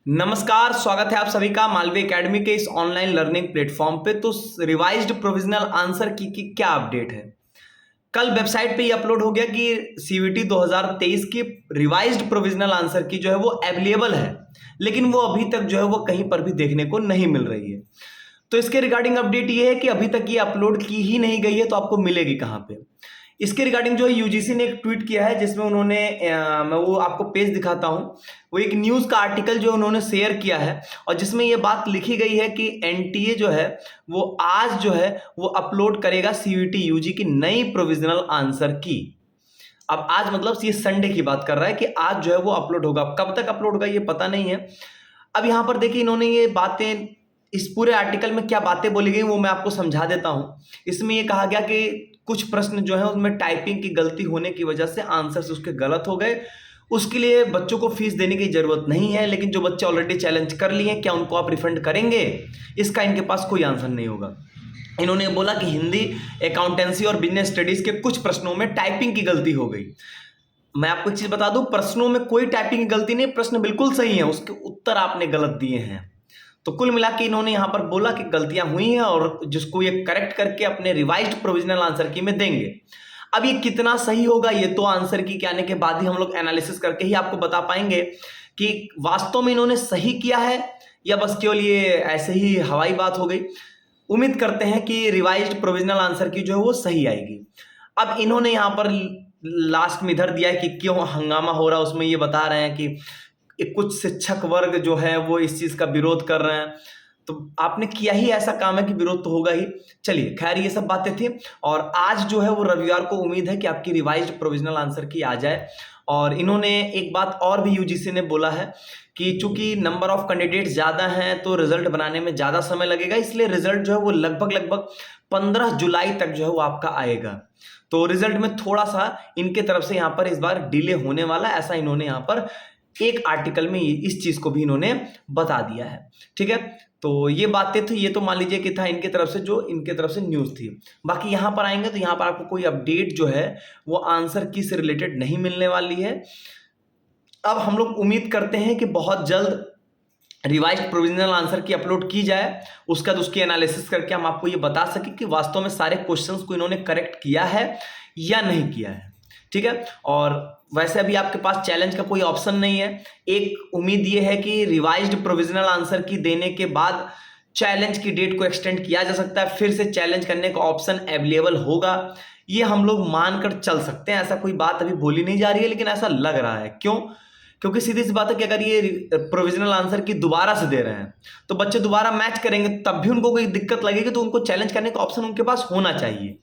नमस्कार, स्वागत है आप सभी का मालवी एकेडमी के इस ऑनलाइन लर्निंग प्लेटफॉर्म पे। तो रिवाइज्ड प्रोविजनल आंसर की क्या अपडेट है? कल वेबसाइट पे ये अपलोड हो गया कि सीवीटी 2023 की रिवाइज्ड प्रोविजनल आंसर की जो है वो अवेलेबल है, लेकिन वो अभी तक जो है वो कहीं पर भी देखने को नहीं मिल रही है। तो इसके रिगार्डिंग अपडेट ये है कि अभी तक ये अपलोड की ही नहीं गई है, तो आपको मिलेगी कहाँ पे? इसके रिगार्डिंग जो है यूजीसी ने एक ट्वीट किया है, जिसमें उन्होंने मैं वो आपको पेज दिखाता हूं। वो एक न्यूज़ का आर्टिकल जो उन्होंने शेयर किया है और जिसमें ये बात लिखी गई है कि एनटीए जो है वो आज जो है वो अपलोड करेगा सीवीटी यूजी की नई प्रोविजनल आंसर की। अब आज मतलब ये संडे की बात कर रहा है कि आज जो है वो अपलोड होगा। कब तक अपलोड होगा ये पता नहीं है। अब यहाँ पर देखिए, इन्होंने ये बातें, इस पूरे आर्टिकल में क्या बातें बोली गई वो मैं आपको समझा देता हूं। इसमें ये कहा गया कि कुछ प्रश्न जो है उसमें टाइपिंग की गलती होने की वजह से आंसर्स उसके गलत हो गए। उसके लिए बच्चों को फीस देने की जरूरत नहीं है, लेकिन जो बच्चे ऑलरेडी चैलेंज कर लिए हैं क्या उनको आप रिफंड करेंगे? इसका इनके पास कोई आंसर नहीं होगा। इन्होंने बोला कि हिंदी, अकाउंटेंसी और बिजनेस स्टडीज के कुछ प्रश्नों में टाइपिंग की गलती हो गई। मैं आपको एक चीज बता दूं, प्रश्नों में कोई टाइपिंग की गलती नहीं, प्रश्न बिल्कुल सही है, उसके उत्तर आपने गलत दिए हैं। तो कुल मिला के इन्होंने यहां पर बोला कि गलतियां हुई हैं और जिसको ये करेक्ट करके अपने रिवाइज्ड प्रोविजनल आंसर की में देंगे। अब ये कितना सही होगा ये तो आंसर की के आने के बाद ही हम लोग एनालिसिस करके ही आपको बता पाएंगे कि वास्तव में इन्होंने सही किया है या बस केवल ये ऐसे ही हवाई बात हो गई। उम्मीद करते हैं कि रिवाइज्ड प्रोविजनल आंसर की जो है वो सही आएगी। अब इन्होंने यहां पर लास्ट में इधर दिया है कि क्यों हंगामा हो रहा है, उसमें ये बता रहे हैं कि कुछ शिक्षक वर्ग जो है वो इस चीज का विरोध कर रहे हैं। तो आपने किया ही ऐसा काम है कि विरोध तो होगा ही। चलिए खैर, ये सब बातें थी और आज जो है वो रविवार को उम्मीद है कि आपकी रिवाइज्ड प्रोविजनल आंसर की आ जाए। और इन्होंने एक बात और भी यूजीसी ने बोला है कि चूंकि नंबर ऑफ कैंडिडेट्स ज्यादा हैं तो रिजल्ट बनाने में ज्यादा समय लगेगा, इसलिए रिजल्ट जो है वो लगभग 15 जुलाई तक जो है वो आपका आएगा। तो रिजल्ट में थोड़ा सा इनके तरफ से यहाँ पर इस बार डिले होने वाला, ऐसा इन्होंने यहाँ पर एक आर्टिकल में इस चीज को भी इन्होंने बता दिया है। ठीक है, तो ये बातें थी, ये तो मान लीजिए कि था इनके तरफ से, जो इनके तरफ से न्यूज थी। बाकी यहां पर आएंगे तो यहां पर आपको कोई अपडेट जो है वो आंसर की से रिलेटेड नहीं मिलने वाली है। अब हम लोग उम्मीद करते हैं कि बहुत जल्द रिवाइज्ड प्रोविजनल आंसर की अपलोड की जाए, उसके बाद उसकी एनालिसिस करके हम आपको ये बता सके कि वास्तव में सारे क्वेश्चंस को इन्होंने करेक्ट किया है या नहीं किया है। ठीक है, और वैसे अभी आपके पास चैलेंज का कोई ऑप्शन नहीं है। एक उम्मीद ये है कि रिवाइज्ड प्रोविजनल आंसर की देने के बाद चैलेंज की डेट को एक्सटेंड किया जा सकता है, फिर से चैलेंज करने का ऑप्शन अवेलेबल होगा। ये हम लोग मानकर चल सकते हैं, ऐसा कोई बात अभी बोली नहीं जा रही है, लेकिन ऐसा लग रहा है। क्यों? क्योंकि सीधी सी बात है कि अगर ये प्रोविजनल आंसर की दोबारा से दे रहे हैं तो बच्चे दोबारा मैच करेंगे, तब भी उनको कोई दिक्कत लगेगी, तो उनको चैलेंज करने का ऑप्शन उनके पास होना चाहिए।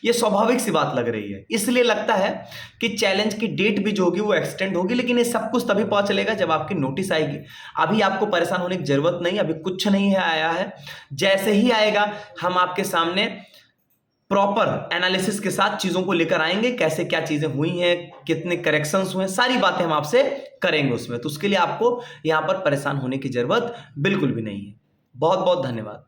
ये स्वाभाविक सी बात लग रही है, इसलिए लगता है कि चैलेंज की डेट भी जो होगी वो एक्सटेंड होगी। लेकिन ये सब कुछ तभी पता चलेगा जब आपकी नोटिस आएगी। अभी आपको परेशान होने की जरूरत नहीं, अभी कुछ नहीं है आया है। जैसे ही आएगा हम आपके सामने प्रॉपर एनालिसिस के साथ चीजों को लेकर आएंगे, कैसे क्या चीजें हुई हैं, कितने करेक्शंस हुए, सारी बातें हम आपसे करेंगे उसमें। तो उसके लिए आपको यहां पर परेशान होने की जरूरत बिल्कुल भी नहीं है। बहुत बहुत धन्यवाद।